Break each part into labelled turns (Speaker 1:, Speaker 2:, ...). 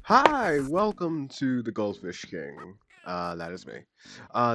Speaker 1: Hi, welcome to the Goldfish King. That is me.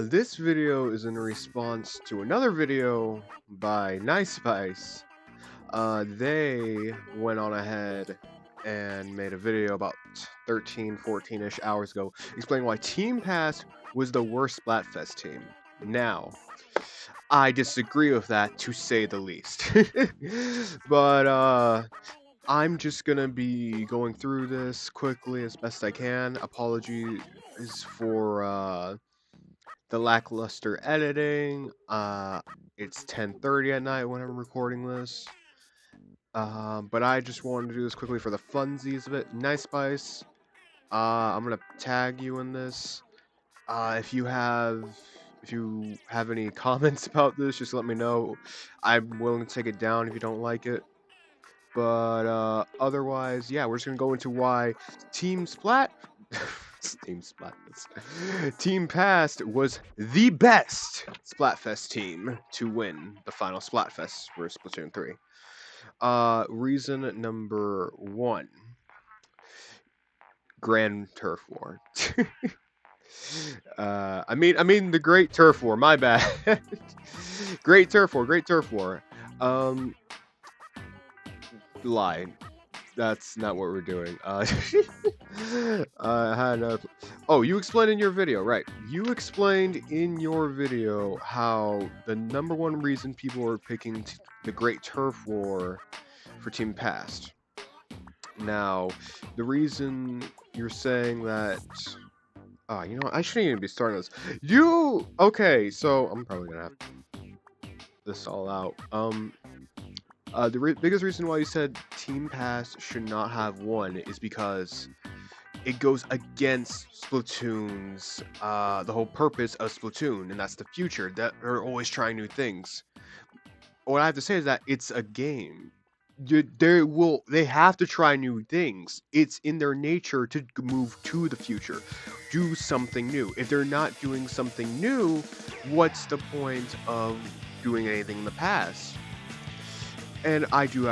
Speaker 1: This video is in response to another video by Nice Spice. They went on ahead and made a video about 13, 14-ish hours ago explaining why Team Pass was the worst Splatfest team. Now, I disagree with that to say the least. But, I'm just gonna be going through this quickly as best I can. Apologies for the lackluster editing. It's 10:30 at night when I'm recording this. But I just wanted to do this quickly for the funsies of it. Nice Spice. I'm gonna tag you in this. If you have any comments about this, just let me know. I'm willing to take it down if you don't like it. But otherwise, yeah, we're just gonna go into why Team Splat, Team Splat, Team Past was the best Splatfest team to win the final Splatfest for Splatoon 3. Reason number one: Grand Turf War. I mean the Great Turf War. My bad. Great Turf War. Great Turf War. Um, lie. That's not what we're doing. I had another. Oh, you explained in your video, right? You explained in your video how the number one reason people were picking the Great Turf War for Team Past. Now, the reason you're saying that. You know what? I shouldn't even be starting this. Okay, so I'm probably gonna have this all out. The biggest reason why you said Team Pass should not have one is because it goes against Splatoon's the whole purpose of Splatoon, and that's the future. That they're always trying new things. What I have to say is that it's a game. They have to try new things. It's in their nature to move to the future, do something new. If they're not doing something new, what's the point of doing anything in the past? And I do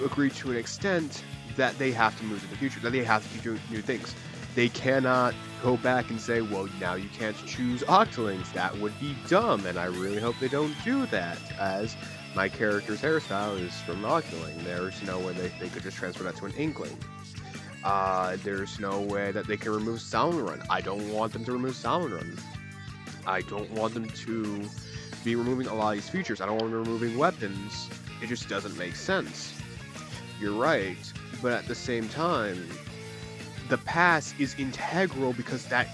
Speaker 1: agree to an extent that they have to move to the future, that they have to keep doing new things. They cannot go back and say, well, now you can't choose Octolings. That would be dumb, and I really hope they don't do that, as my character's hairstyle is from Octoling. There's no way they could just transfer that to an Inkling. There's no way that they can remove Salmon Run. I don't want them to remove Salmon Run. I don't want them to be removing a lot of these features. I don't want them removing weapons. It just doesn't make sense. You're right, but at the same time, the past is integral because a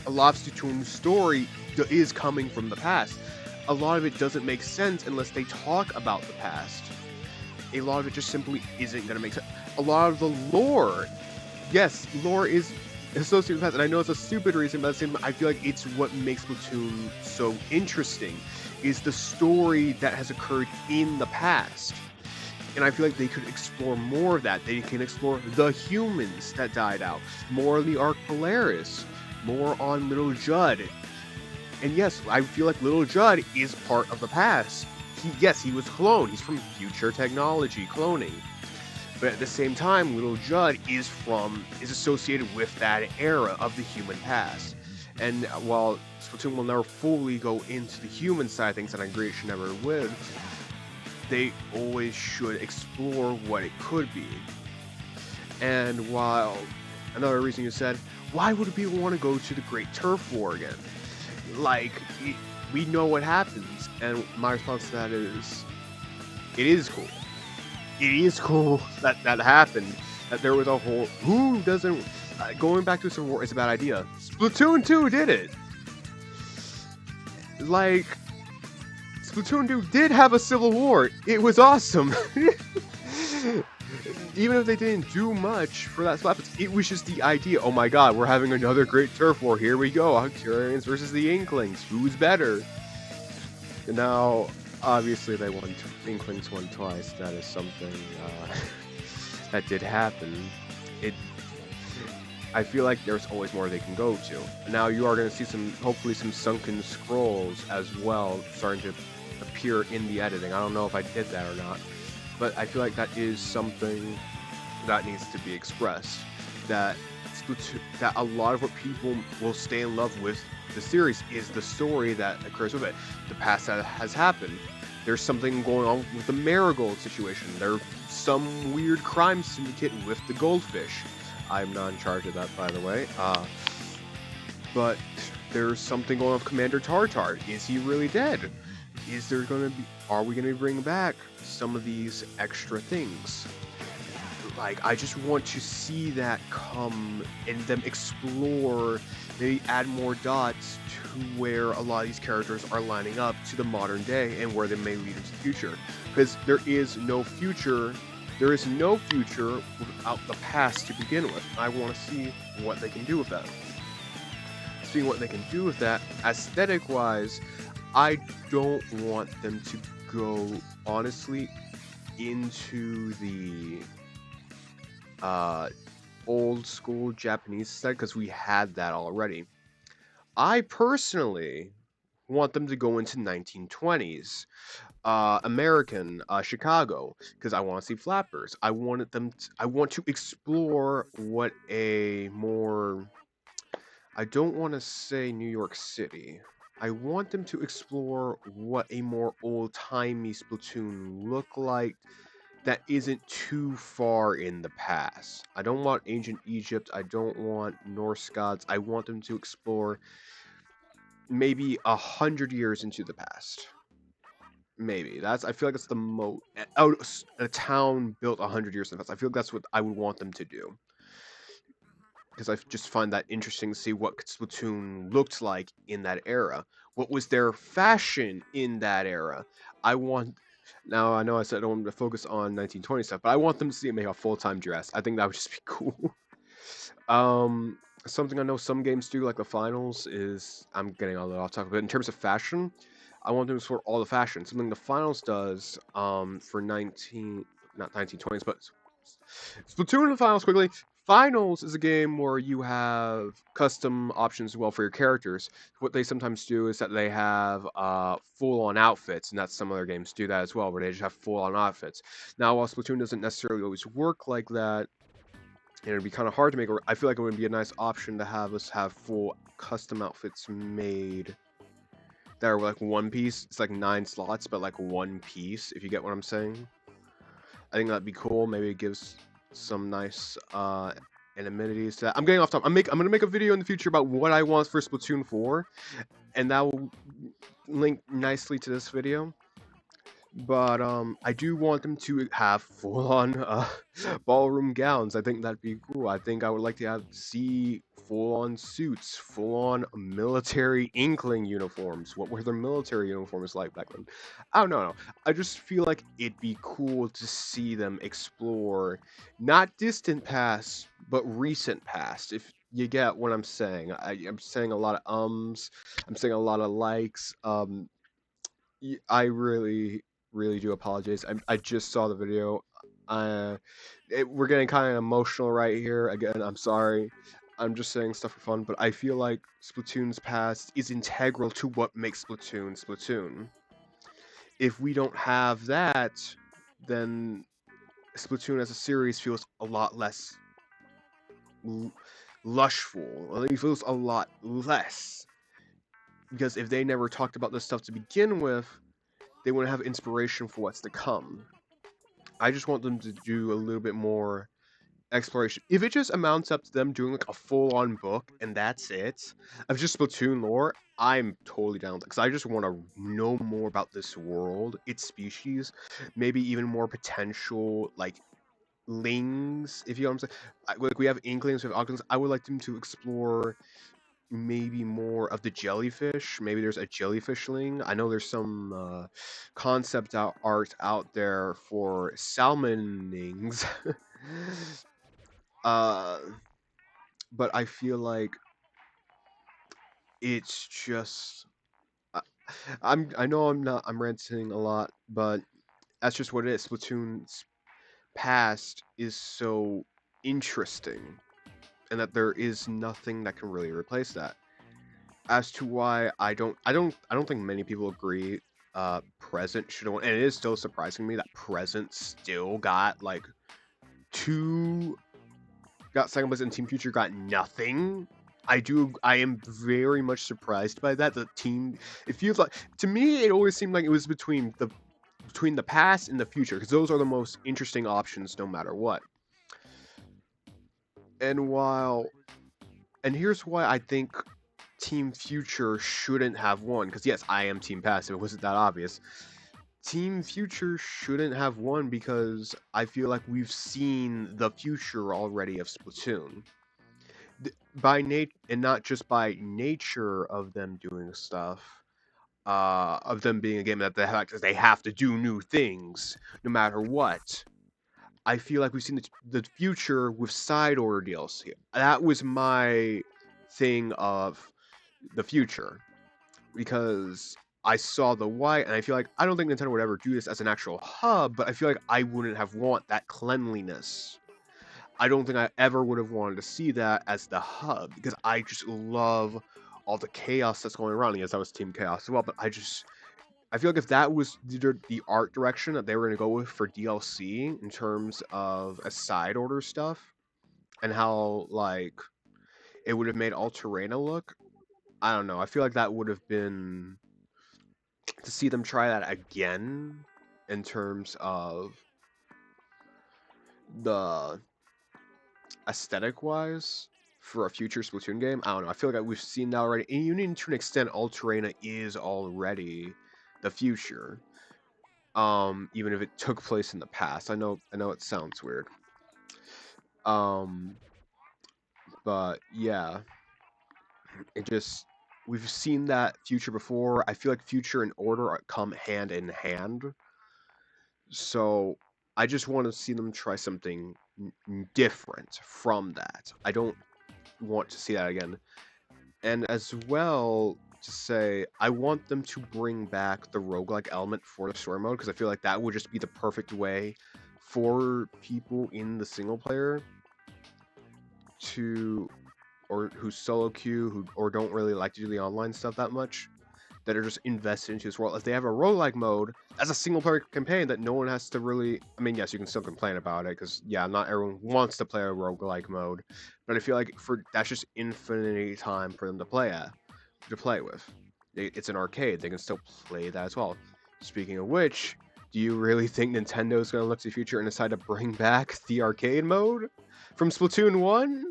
Speaker 1: lot of Splatoon's story is coming from the past. A lot of it doesn't make sense unless they talk about the past. A lot of it just simply isn't going to make sense. A lot of the lore, yes, lore is associated with past, and I know it's a stupid reason, but at the same time, I feel like it's what makes Splatoon so interesting, is the story that has occurred in the past. And I feel like they could explore more of that. They can explore the humans that died out, more of the Arc Polaris, more on Little Judd. And yes, I feel like Little Judd is part of the past. He was cloned. He's from future technology, cloning. But at the same time, Little Judd is associated with that era of the human past. And while Splatoon will never fully go into the human side of things, and I agree it should never would, they always should explore what it could be. And while another reason you said, why would people want to go to the Great Turf War again? Like, we know what happens, and my response to that is, it is cool. It is cool that happened. That there was a whole who doesn't going back to Civil War is a bad idea. Splatoon 2 did it. Like, Splatoon 2 did have a civil war. It was awesome. Even if they didn't do much for that Splatfest, it was just the idea. Oh my god, we're having another Great Turf War. Here we go. Octarians versus the Inklings. Who's better? Now, obviously, Inklings won twice. That is something that did happen. I feel like there's always more they can go to. Now you are going to see hopefully some sunken scrolls as well, starting to appear in the editing. I don't know if I did that or not, but I feel like that is something that needs to be expressed. That that a lot of what people will stay in love with the series is the story that occurs with it, the past that has happened. There's something going on with the Marigold situation. There's some weird crime syndicate with the goldfish. I'm not in charge of that, by the way. But there's something going on with Commander Tartar. Is he really dead? Is there going to be? Are we going to bring back some of these extra things? Like, I just want to see that come and them explore, maybe add more dots to where a lot of these characters are lining up to the modern day and where they may lead into the future. Because there is no future without the past to begin with. I want to see what they can do with that. Seeing what they can do with that, aesthetic-wise, I don't want them to go, honestly, into the old school Japanese aesthetic, because we had that already. I personally want them to go into 1920s American Chicago, because I want to see flappers. I want to explore what a more, I don't want to say New York City. I want them to explore what a more old-timey Splatoon look like that isn't too far in the past. I don't want ancient Egypt. I don't want Norse gods. I want them to explore maybe 100 years into the past. Maybe that's. I feel like it's the most. A town built 100 years in the past. I feel like that's what I would want them to do, because I just find that interesting to see what Splatoon looked like in that era. What was their fashion in that era? I want. Now I know I said I don't want to focus on 1920 stuff, but I want them to see it make a full-time dress. I think that would just be cool. um, Something I know some games do, like the finals, is I'm getting all that off topic, but in terms of fashion, I want them to explore all the fashion. Something the finals does, for 1920s, but Splatoon and the finals quickly. Finals is a game where you have custom options as well for your characters. What they sometimes do is that they have full-on outfits, and that's some other games do that as well, where they just have full-on outfits. Now, while Splatoon doesn't necessarily always work like that, and it'd be kind of hard to make, I feel like it would be a nice option to have us have full custom outfits made that are like one piece. It's like 9 slots, but like one piece, if you get what I'm saying. I think that'd be cool. Maybe it gives some nice amenities to that. I'm getting off topic. I'm gonna make a video in the future about what I want for Splatoon 4, and that will link nicely to this video. But I do want them to have full-on ballroom gowns. I think that'd be cool. I think I would like to see full-on suits, full-on military Inkling uniforms. What were their military uniforms like back then? I don't know. I just feel like it'd be cool to see them explore not distant past, but recent past. If you get what I'm saying, I'm saying a lot of ums. I'm saying a lot of likes. I really do apologize. I just saw the video. We're getting kind of emotional right here. Again, I'm sorry. I'm just saying stuff for fun, but I feel like Splatoon's past is integral to what makes Splatoon Splatoon. If we don't have that, then Splatoon as a series feels a lot less lushful. It feels a lot less. Because if they never talked about this stuff to begin with, they wouldn't have inspiration for what's to come. I just want them to do a little bit more exploration. If it just amounts up to them doing like a full-on book and that's it, of just Splatoon lore, I'm totally down with it. Because I just want to know more about this world, its species, maybe even more potential, like, lings, if you know what I'm saying. Like, we have Inklings, we have Octolings. I would like them to explore maybe more of the jellyfish. Maybe there's a jellyfishling. I know there's some concept art out there for salmonings. uh, but I feel like it's just. I know I'm ranting a lot, but that's just what it is. Splatoon's past is so interesting, and that there is nothing that can really replace that. As to why I don't think many people agree present should have won, and it is still surprising me that present still got like 2 got second place and Team Future got nothing. I am very much surprised by that. It feels like, to me, it always seemed like it was between the past and the future, because those are the most interesting options no matter what. And here's why I think Team Future shouldn't have won, because yes, I am Team Past, if it wasn't that obvious. Team Future shouldn't have won because I feel like we've seen the future already of Splatoon. And not just by nature of them doing stuff, of them being a game that they have to do new things no matter what. I feel like we've seen the future with side order DLC. That was my thing of the future, because I saw the white, and I feel like I don't think Nintendo would ever do this as an actual hub, but I feel like I wouldn't have want that cleanliness. I don't think I ever would have wanted to see that as the hub, because I just love all the chaos that's going around. Yes, I was Team Chaos as well, but I feel like if that was the art direction that they were going to go with for DLC in terms of a side order stuff, and how like it would have made Alterena look, I don't know. I feel like that would have been, to see them try that again in terms of the aesthetic wise for a future Splatoon game. I don't know. I feel like we've seen that already. And even to an extent, Alterena is already the future. Even if it took place in the past. I know it sounds weird. But yeah, we've seen that future before. I feel like future and order come hand in hand. So I just want to see them try something different from that. I don't want to see that again. And as well, to say, I want them to bring back the roguelike element for the story mode, because I feel like that would just be the perfect way for people in the single player who solo queue, or don't really like to do the online stuff that much, that are just invested into this world. If they have a roguelike mode, that's a single player campaign that no one has to really... I mean, yes, you can still complain about it, because, yeah, not everyone wants to play a roguelike mode, but I feel like that's just infinity time for them to play with. It's an arcade, they can still play that as well. Speaking of which, do you really think Nintendo's going to look to the future and decide to bring back the arcade mode from Splatoon 1?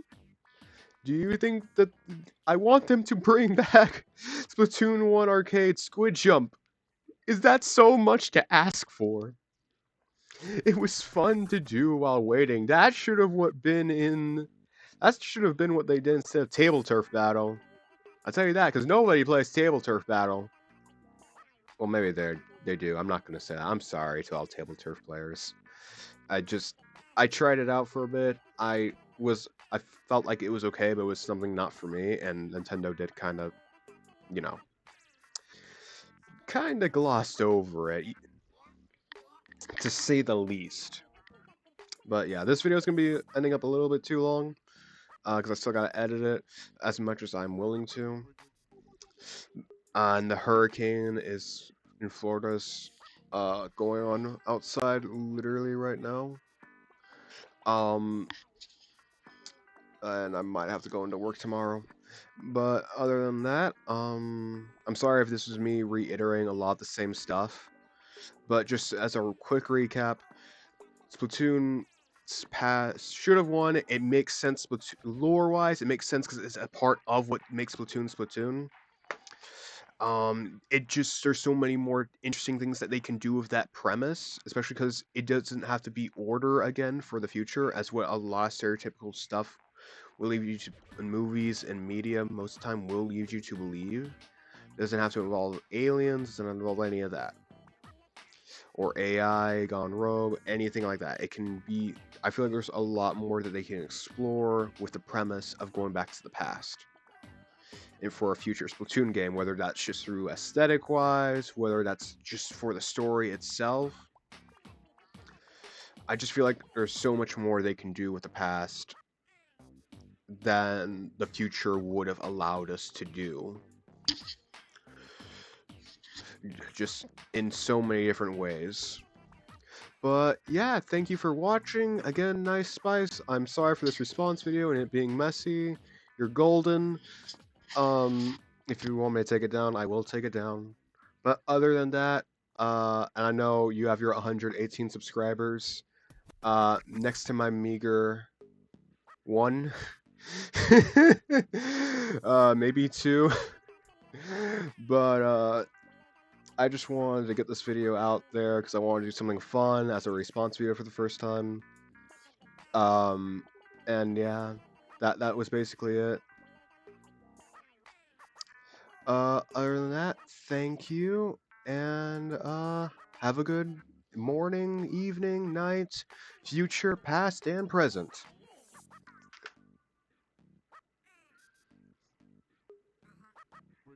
Speaker 1: Do you think that... I want them to bring back Splatoon 1 arcade Squid Jump? Is that so much to ask for? It was fun to do while waiting. That should have been what they did instead of Table Turf Battle. I'll tell you that, because nobody plays Table Turf Battle. Well, maybe they do. I'm not going to say that. I'm sorry to all Table Turf players. I tried it out for a bit. I felt like it was okay, but it was something not for me, and Nintendo did kind of glossed over it, to say the least. But yeah, this video is going to be ending up a little bit too long, because I still got to edit it as much as I'm willing to. And the hurricane is in Florida's going on outside literally right now. And I might have to go into work tomorrow. But other than that, I'm sorry if this was me reiterating a lot of the same stuff. But just as a quick recap, Splatoon should have won. It makes sense lore-wise. It makes sense because it's a part of what makes Splatoon Splatoon. There's so many more interesting things that they can do with that premise, especially because it doesn't have to be order again for the future, as what a lot of stereotypical stuff will leave you to, in movies and media, most of the time will lead you to believe. It doesn't have to involve aliens, doesn't involve any of that. Or AI gone rogue, anything like that. It can be... I feel like there's a lot more that they can explore with the premise of going back to the past. And for a future Splatoon game, whether that's just through aesthetic-wise, whether that's just for the story itself. I just feel like there's so much more they can do with the past than the future would have allowed us to do. Just in so many different ways. But yeah, thank you for watching. Again, Nice Spice. I'm sorry for this response video and it being messy. You're golden. If you want me to take it down, I will take it down. But other than that, and I know you have your 118 subscribers. Next to my meager one, maybe two. But I just wanted to get this video out there because I wanted to do something fun as a response video for the first time. And yeah, that was basically it. Other than that, thank you, and have a good morning, evening, night, future, past, and present.